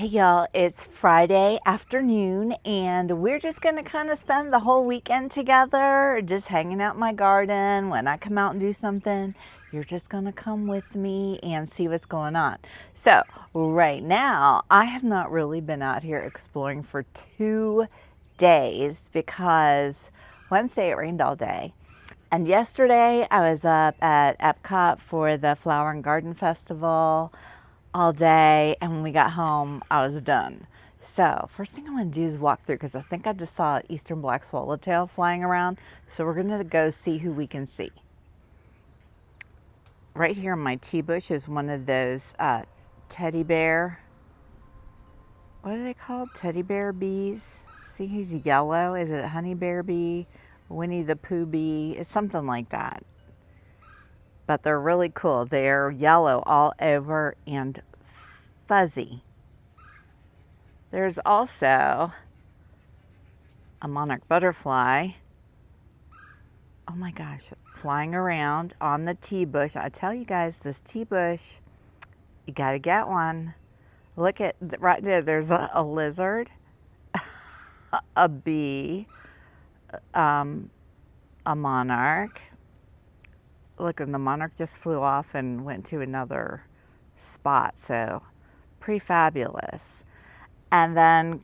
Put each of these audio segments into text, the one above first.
Hey y'all, it's Friday afternoon and we're just gonna kind of spend the whole weekend together, just hanging out in my garden. When I come out and do something, you're just gonna come with me and see what's going on. So right now, I have not really been out here exploring for 2 days because Wednesday it rained all day. And yesterday I was up at Epcot for the Flower and Garden Festival all day, and when we got home I was done. So first thing I want to do is walk through because I think I just saw an eastern black swallowtail flying around, so we're gonna go see who we can see. Right here in my tea bush is one of those teddy bear, what are they called, teddy bear bees. See, he's yellow. Is it a honey bear bee, Winnie the Pooh bee? It's something like that, but they're really cool. They're yellow all over and fuzzy. There's also a monarch butterfly. Oh my gosh, flying around on the tea bush. I tell you guys, this tea bush, you gotta get one. Look at right there, there's a lizard, a bee, a monarch. Look, and the monarch just flew off and went to another spot, so pretty fabulous. And then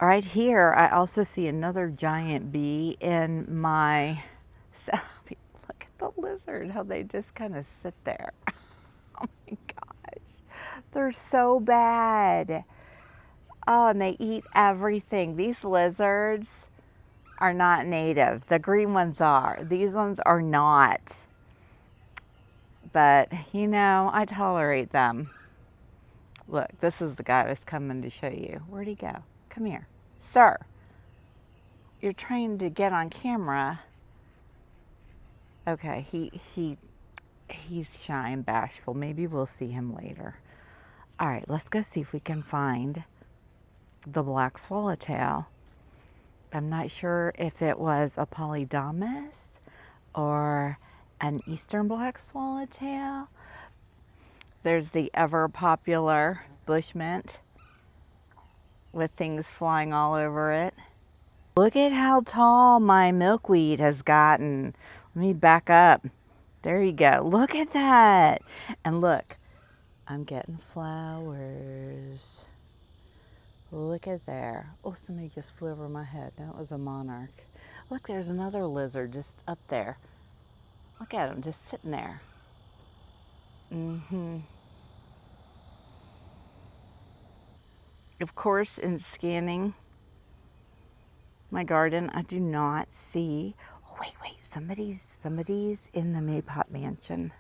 right here, I also see another giant bee in my selfie. Look at the lizard, how they just kind of sit there. Oh my gosh, they're so bad. Oh, and they eat everything. These lizards are not native. The green ones are. These ones are not. But, you know, I tolerate them. Look, this is the guy I was coming to show you. Where'd he go? Come here. Sir, you're trying to get on camera. Okay, he's shy and bashful. Maybe we'll see him later. All right, let's go see if we can find the black swallowtail. I'm not sure if it was a polydamas or an eastern black swallowtail. There's the ever popular bush mint with things flying all over it. Look at how tall my milkweed has gotten. Let me back up. There you go. Look at that. And look, I'm getting flowers. Look at there. Oh, somebody just flew over my head. That was a monarch. Look, there's another lizard just up there. Look at him just sitting there. Of course, in scanning my garden, I do not see. Oh, wait, somebody's in the Maypot mansion.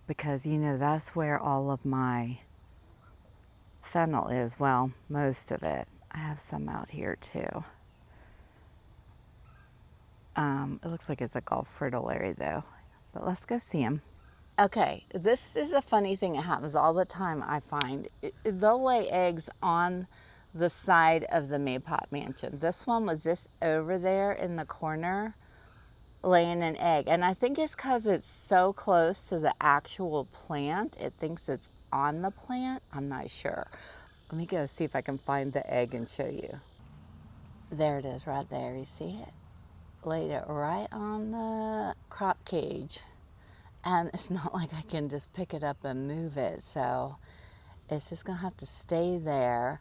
Because, you know, that's where all of my fennel is. Well, most of it. I have some out here too. It looks like it's a golf fritillary though, but let's go see him. Okay, this is a funny thing that happens all the time, I find. They'll lay eggs on the side of the Maypot mansion. This one was just over there in the corner laying an egg, and I think it's because it's so close to the actual plant. It thinks it's on the plant. I'm not sure. Let me go see if I can find the egg and show you. There it is right there. You see it? Laid it right on the crop cage. And it's not like I can just pick it up and move it. So it's just going to have to stay there.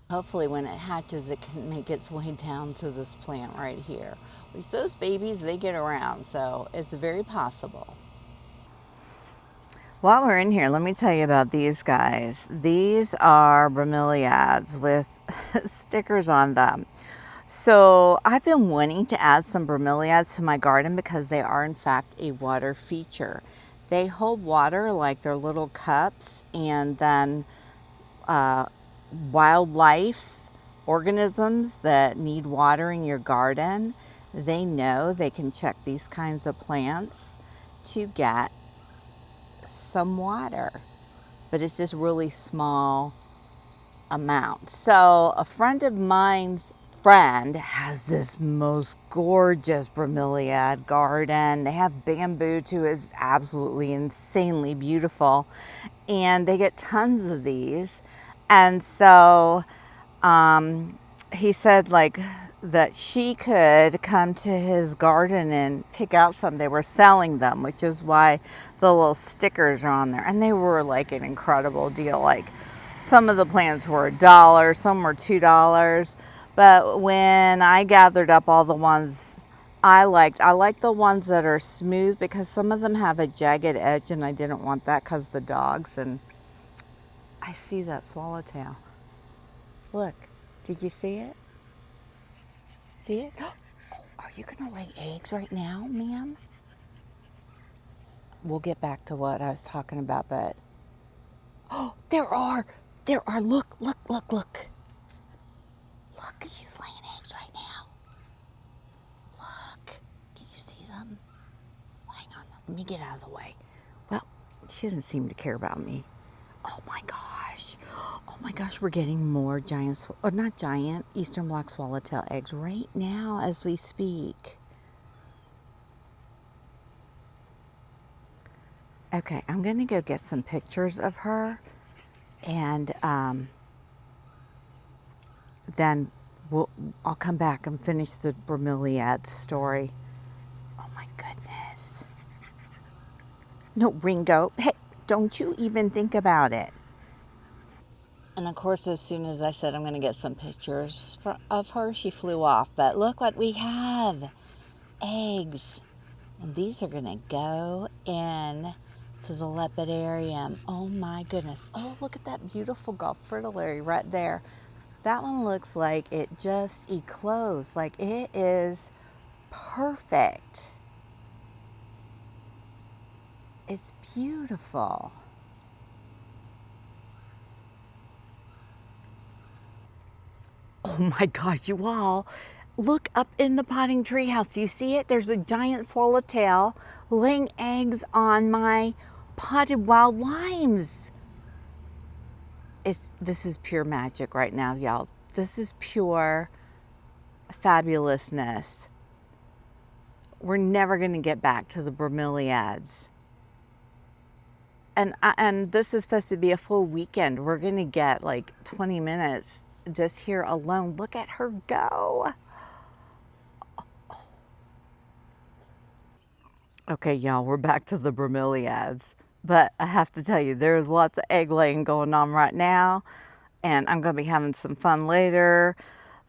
Hopefully when it hatches, it can make its way down to this plant right here. At least those babies, they get around. So it's very possible. While we're in here, let me tell you about these guys. These are bromeliads with stickers on them. So I've been wanting to add some bromeliads to my garden because they are in fact a water feature. They hold water like they're little cups, and then wildlife, organisms that need water in your garden, they know they can check these kinds of plants to get some water, but it's just really small amount. So a friend of mine's friend has this most gorgeous bromeliad garden. They have bamboo too. It's absolutely insanely beautiful. And they get tons of these. And so he said like that she could come to his garden and pick out some. They were selling them, which is why the little stickers are on there. And they were like an incredible deal. Like some of the plants were $1, some were $2. But when I gathered up all the ones I like the ones that are smooth, because some of them have a jagged edge and I didn't want that because the dogs. And I see that swallowtail. Look, did you see it? See it? Oh, are you going to lay eggs right now, ma'am? We'll get back to what I was talking about, but... Oh, there are. Look. Look, she's laying eggs right now. Look. Can you see them? Hang on. Let me get out of the way. Well, she doesn't seem to care about me. Oh my gosh. Oh my gosh, we're getting more giant, or not giant, eastern black swallowtail eggs right now as we speak. Okay, I'm going to go get some pictures of her, and then I'll come back and finish the bromeliad story. Oh my goodness. No, Ringo, hey, don't you even think about it. And of course, as soon as I said I'm going to get some pictures of her, she flew off. But look what we have. Eggs. And these are going to go in to the lepidarium. Oh my goodness. Oh, look at that beautiful Gulf fritillary right there. That one looks like it just eclosed. Like it is perfect. It's beautiful. Oh my gosh, you all. Look up in the potting tree house. Do you see it? There's a giant swallowtail laying eggs on my potted wild limes. This is pure magic right now, y'all. This is pure fabulousness. We're never going to get back to the bromeliads. And this is supposed to be a full weekend. We're going to get like 20 minutes just here alone. Look at her go. Okay, y'all, we're back to the bromeliads. But I have to tell you, there's lots of egg laying going on right now. And I'm going to be having some fun later,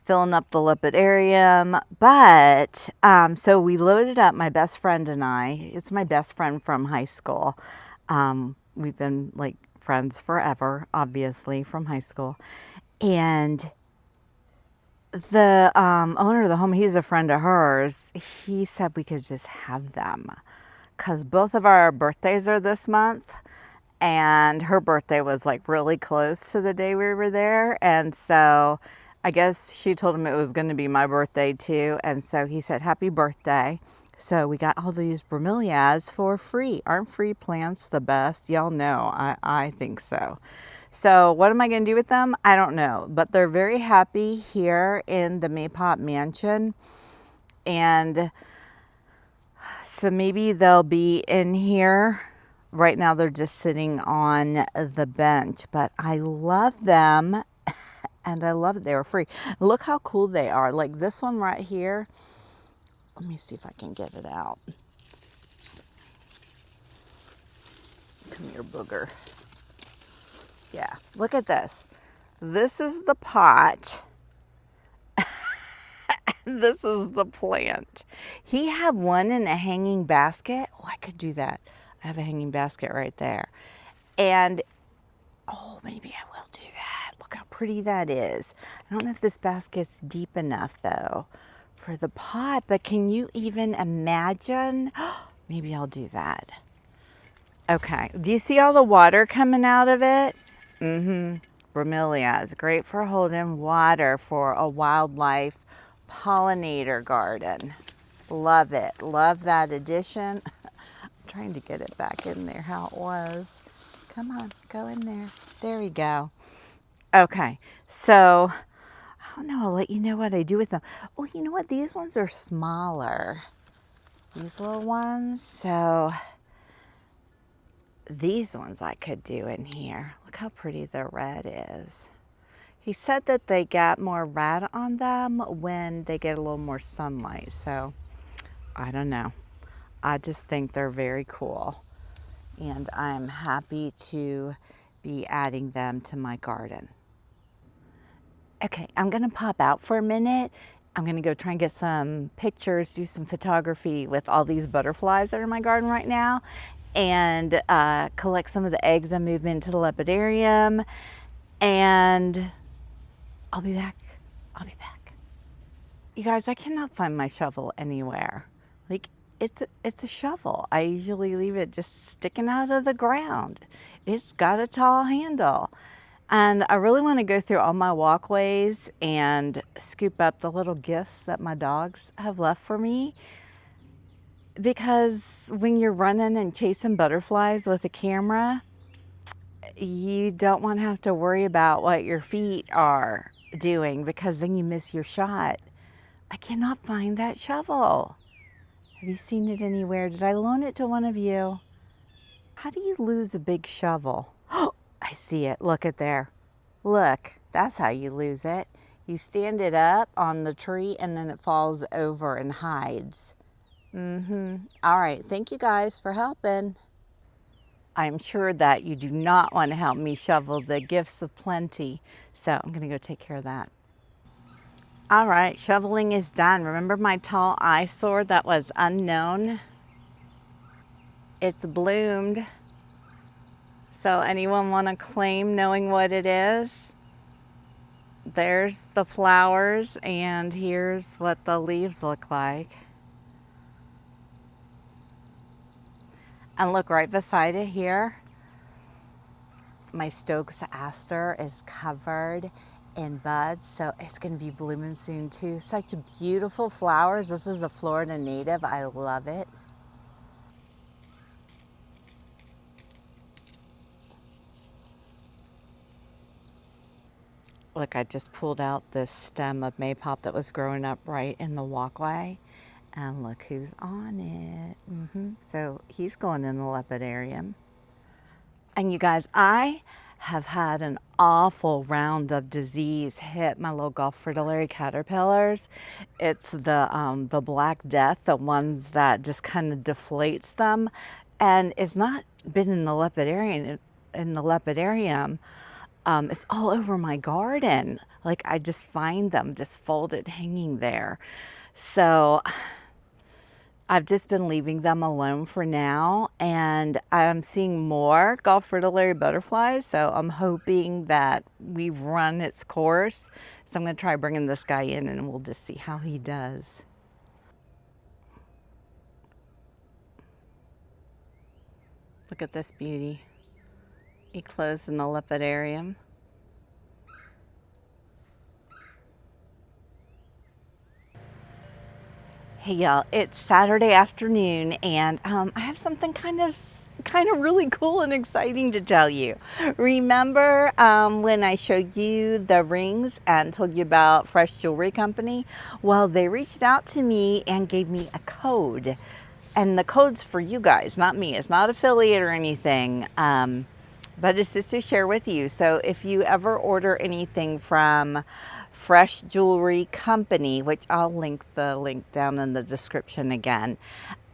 filling up the lepidarium. But, so we loaded up, my best friend and I. It's my best friend from high school. We've been like friends forever, obviously, from high school. And the owner of the home, he's a friend of hers. He said we could just have them because both of our birthdays are this month, and her birthday was like really close to the day we were there. And so I guess she told him it was going to be my birthday too. And so he said, happy birthday. So we got all these bromeliads for free. Aren't free plants the best? Y'all know, I think so. So what am I going to do with them? I don't know. But they're very happy here in the Maypop Mansion. And so maybe they'll be in here. Right now they're just sitting on the bench. But I love them. And I love that they were free. Look how cool they are. Like this one right here. Let me see if I can get it out. Come here, booger. Yeah, look at this. This is the pot. This is the plant. He had one in a hanging basket. Oh, I could do that. I have a hanging basket right there. And, oh, maybe I will do that. Look how pretty that is. I don't know if this basket's deep enough, though, for the pot. But can you even imagine? Maybe I'll do that. Okay. Do you see all the water coming out of it? Bromelia is great for holding water for a wildlife pollinator garden. Love it. Love that addition. I'm trying to get it back in there how it was. Come on, go in there. There we go. Okay, so don't know. I'll let you know what I do with them. Oh, you know what? These ones are smaller. These little ones. So these ones I could do in here. Look how pretty the red is. He said that they get more red on them when they get a little more sunlight. So I don't know. I just think they're very cool. And I'm happy to be adding them to my garden. Okay, I'm gonna pop out for a minute. I'm gonna go try and get some pictures, do some photography with all these butterflies that are in my garden right now, and collect some of the eggs and move into the lepidarium. And I'll be back. I'll be back. You guys, I cannot find my shovel anywhere. Like, it's a shovel. I usually leave it just sticking out of the ground. It's got a tall handle. And I really want to go through all my walkways and scoop up the little gifts that my dogs have left for me. Because when you're running and chasing butterflies with a camera, you don't want to have to worry about what your feet are doing, because then you miss your shot. I cannot find that shovel. Have you seen it anywhere? Did I loan it to one of you? How do you lose a big shovel? Oh, I see it. Look at there. Look, that's how you lose it. You stand it up on the tree and then it falls over and hides. All right, thank you guys for helping. I'm sure that you do not want to help me shovel the gifts of plenty, so I'm gonna go take care of that. All right, shoveling is done. Remember my tall eyesore that was unknown? It's bloomed. So anyone want to claim knowing what it is? There's the flowers, and here's what the leaves look like. And look right beside it here, my Stokes aster is covered in buds, so it's going to be blooming soon too. Such beautiful flowers. This is a Florida native. I love it. Look, I just pulled out this stem of maypop that was growing up right in the walkway, and look who's on it. So he's going in the lepidarium. And you guys, I have had an awful round of disease hit my little Gulf fritillary caterpillars. It's the Black Death, the ones that just kind of deflates them, and it's not been in the lepidarium. It's all over my garden. Like, I just find them just folded hanging there. So I've just been leaving them alone for now, and I'm seeing more Gulf fritillary butterflies, so I'm hoping that we've run its course. So I'm going to try bringing this guy in, and we'll just see how he does. Look at this beauty. He closed in the lepidarium. Hey y'all, it's Saturday afternoon, and I have something kind of really cool and exciting to tell you. Remember when I showed you the rings and told you about Fresh Jewelry Company? Well, they reached out to me and gave me a code, and the code's for you guys, not me. It's not affiliate or anything, but it's just to share with you. So if you ever order anything from Fresh Jewelry Company, which I'll link the link down in the description again,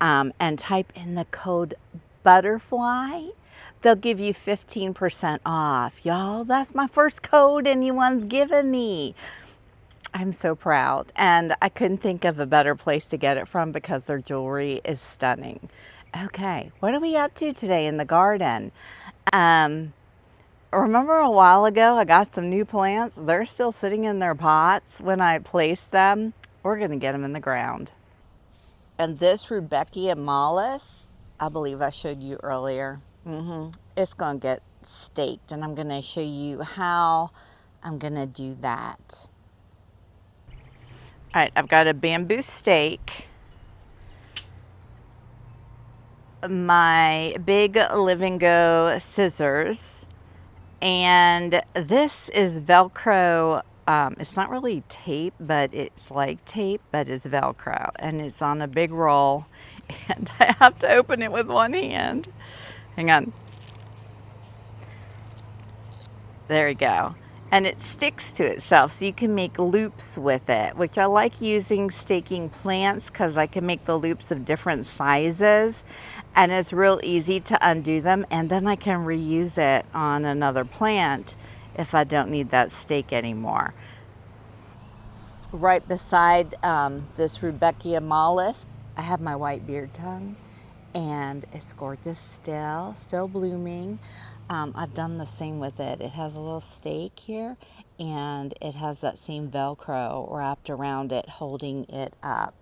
and type in the code butterfly, they'll give you 15% off. Y'all, that's my first code anyone's given me. I'm so proud, and I couldn't think of a better place to get it from because their jewelry is stunning. Okay, what are we up to today in the garden? Remember a while ago I got some new plants? They're still sitting in their pots when I placed them. We're going to get them in the ground. And this Rudbeckia mollis, I believe I showed you earlier. It's going to get staked, and I'm going to show you how I'm going to do that. All right, I've got a bamboo stake, my big Live and Go scissors, and this is Velcro it's not really tape, but it's like tape, but it's Velcro, and it's on a big roll, and I have to open it with one hand. Hang on. There we go. And it sticks to itself, so you can make loops with it, which I like using staking plants because I can make the loops of different sizes, and it's real easy to undo them, and then I can reuse it on another plant if I don't need that stake anymore. Right beside this Rudbeckia mollis, I have my white beard tongue, and it's gorgeous still blooming. I've done the same with it. It has a little stake here, and it has that same Velcro wrapped around it, holding it up.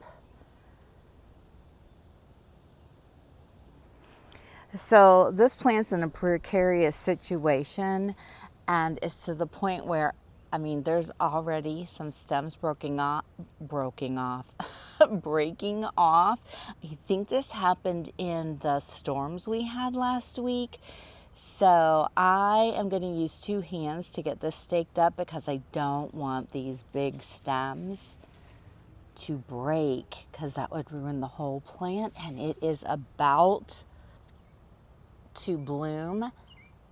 So this plant's in a precarious situation, and it's to the point where, I mean, there's already some stems breaking off. breaking off. I think this happened in the storms we had last week. So I am going to use 2 hands to get this staked up because I don't want these big stems to break, because that would ruin the whole plant, and it is about to bloom,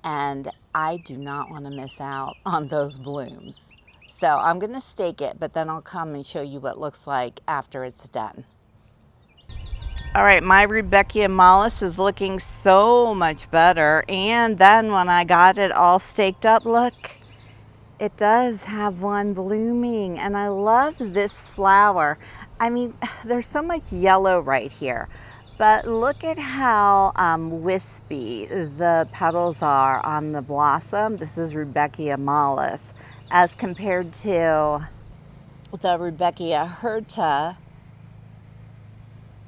and I do not want to miss out on those blooms. So I'm going to stake it, but then I'll come and show you what it looks like after it's done. All right, my Rudbeckia mollis is looking so much better, and then when I got it all staked up, look, it does have one blooming, and I love this flower. I mean, there's so much yellow right here, but look at how wispy the petals are on the blossom. This is Rudbeckia mollis, as compared to the Rudbeckia hirta.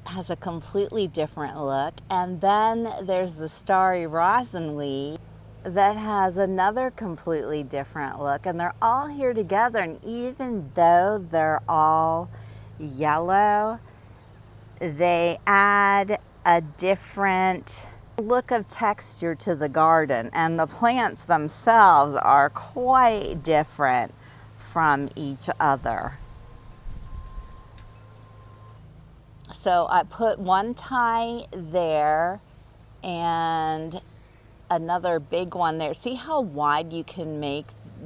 Has a completely different look. And then there's the starry rosinweed that has another completely different look, and they're all here together, and even though they're all yellow, they add a different look of texture to the garden, and the plants themselves are quite different from each other. So I put one tie there and another big one there. See how wide you can make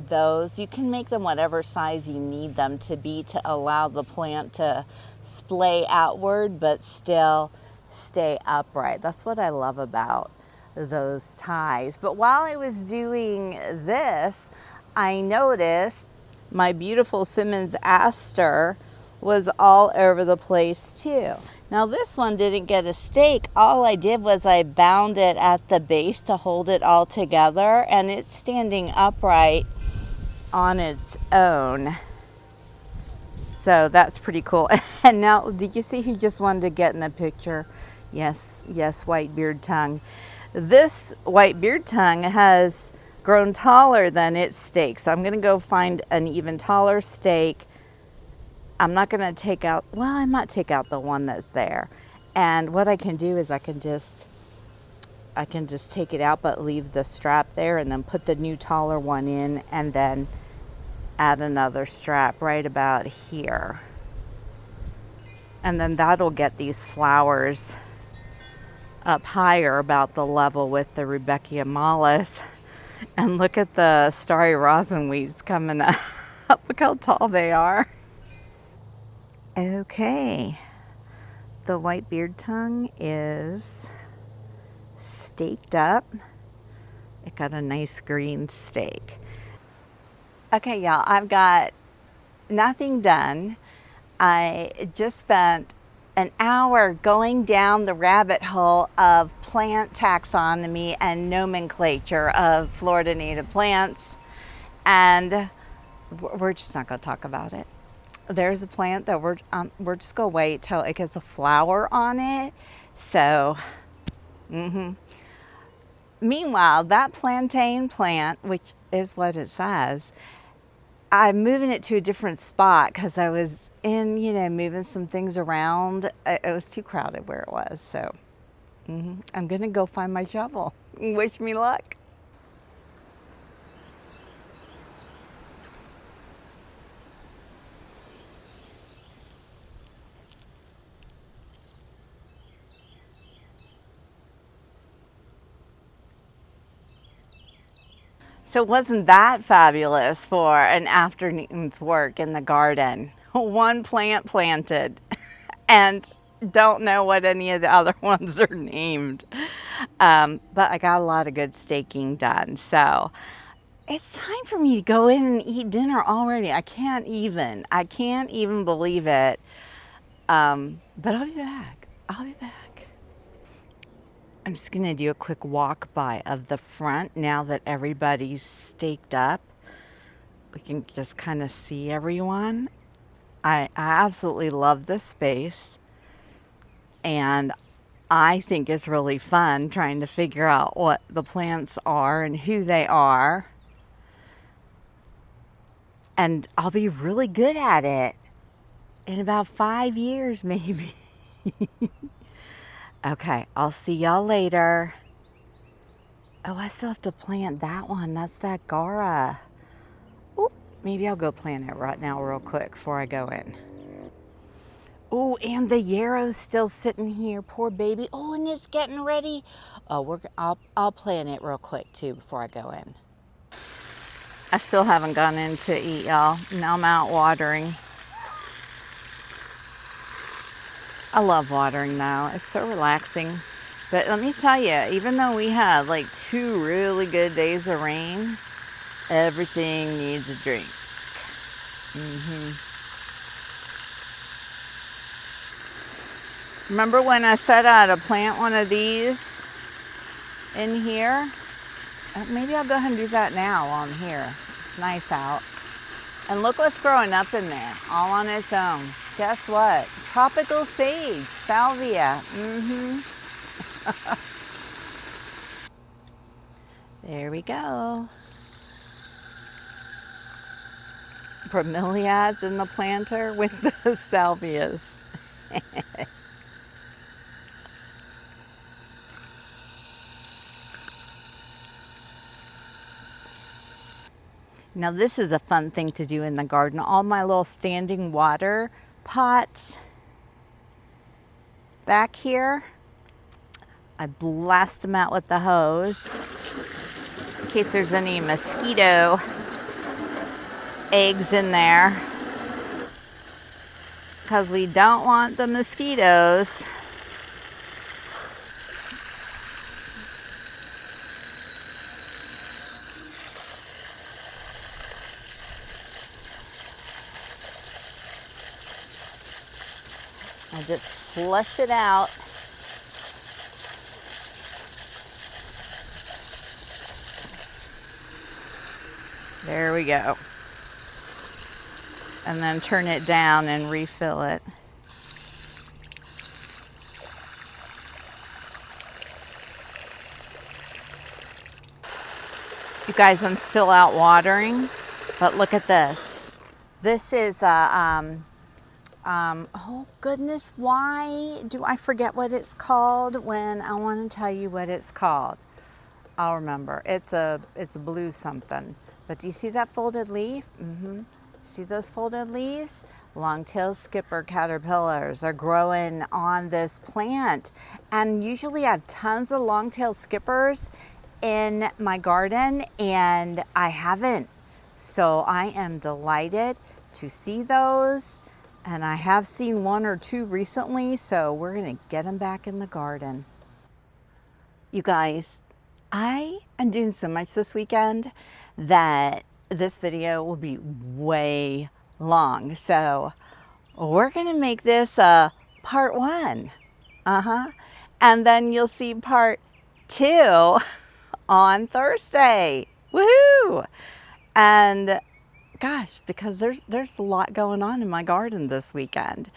those? You can make them whatever size you need them to be to allow the plant to splay outward but still stay upright. That's what I love about those ties. But while I was doing this, I noticed my beautiful Simmons aster was all over the place too. Now this one didn't get a stake. All I did was I bound it at the base to hold it all together, and it's standing upright on its own. So that's pretty cool. And now, did you see who just wanted to get in the picture? Yes, white beard tongue. This white beard tongue has grown taller than its stake. So I'm going to go find an even taller stake. I'm not going to take out, well, I might take out the one that's there. And what I can do is I can just take it out, but leave the strap there, and then put the new taller one in, and then add another strap right about here. And then that'll get these flowers up higher, about the level with the Rudbeckia mollis. And look at the starry rosinweeds coming up. Look how tall they are. Okay, the white beard tongue is staked up. It got a nice green stake. Okay, y'all, I've got nothing done. I just spent an hour going down the rabbit hole of plant taxonomy and nomenclature of Florida native plants, and we're just not going to talk about it. There's a plant that we're just going to wait till it gets a flower on it. So, Meanwhile, that plantain plant, which is what it says, I'm moving it to a different spot because I was in, moving some things around. It was too crowded where it was. So I'm going to go find my shovel. Wish me luck. So wasn't that fabulous for an afternoon's work in the garden? One plant planted and don't know what any of the other ones are named. But I got a lot of good staking done. So it's time for me to go in and eat dinner already. I can't even believe it. But I'll be back. I'll be back. I'm just gonna do a quick walk by of the front now that everybody's staked up. We can just kind of see everyone. I absolutely love this space, and I think it's really fun trying to figure out what the plants are and who they are. And I'll be really good at it in about 5 years, maybe. Okay, I'll see y'all later. Oh, I still have to plant that one. That's that Gara. Oop, maybe I'll go plant it right now real quick before I go in. Oh, and the yarrow's still sitting here. Poor baby. Oh, and it's getting ready. Oh, I'll plant it real quick too before I go in. I still haven't gone in to eat, y'all. Now I'm out watering. I love watering though. It's so relaxing. But let me tell you, even though we had like 2 really good days of rain, everything needs a drink. Remember when I said I'd plant one of these in here? Maybe I'll go ahead and do that now while I'm here. It's nice out. And look what's growing up in there, all on its own. Guess what? Tropical sage, salvia. There we go. Bromeliads in the planter with the salvias. Now this is a fun thing to do in the garden. All my little standing water pots back here, I blast them out with the hose in case there's any mosquito eggs in there, because we don't want the mosquitoes. I just flush it out. There we go. And then turn it down and refill it. You guys, I'm still out watering, but look at this. This is oh goodness, why do I forget what it's called when I want to tell you what it's called? I'll remember. It's a blue something. But do you see that folded leaf? See those folded leaves? Long-tailed skipper caterpillars are growing on this plant. And usually I have tons of long-tailed skippers in my garden, and I haven't. So I am delighted to see those. And I have seen 1 or 2 recently, so we're gonna get them back in the garden. You guys, I am doing so much this weekend that this video will be way long. So we're gonna make this part 1. And then you'll see part 2 on Thursday. Woohoo! And gosh, because there's a lot going on in my garden this weekend.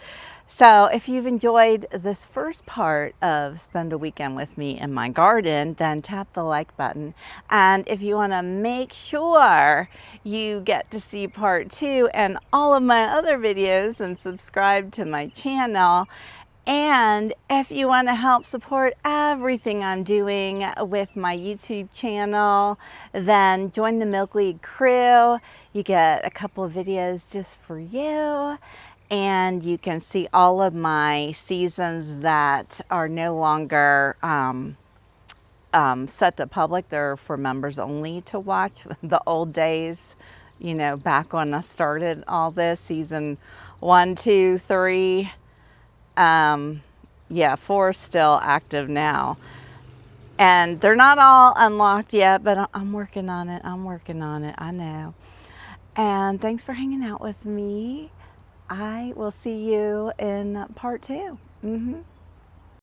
So if you've enjoyed this first part of Spend a Weekend with me in my garden, then tap the like button. And if you want to make sure you get to see part 2 and all of my other videos, and subscribe to my channel. And if you want to help support everything I'm doing with my YouTube channel, then join the Milkweed Crew. You get a couple of videos just for you, and you can see all of my seasons that are no longer set to public. They're for members only to watch. The old days, you know, back when I started all this, season 1, 2, 3. Yeah, 4 is still active now. And they're not all unlocked yet, but I'm working on it. I'm working on it. I know. And thanks for hanging out with me. I will see you in part 2.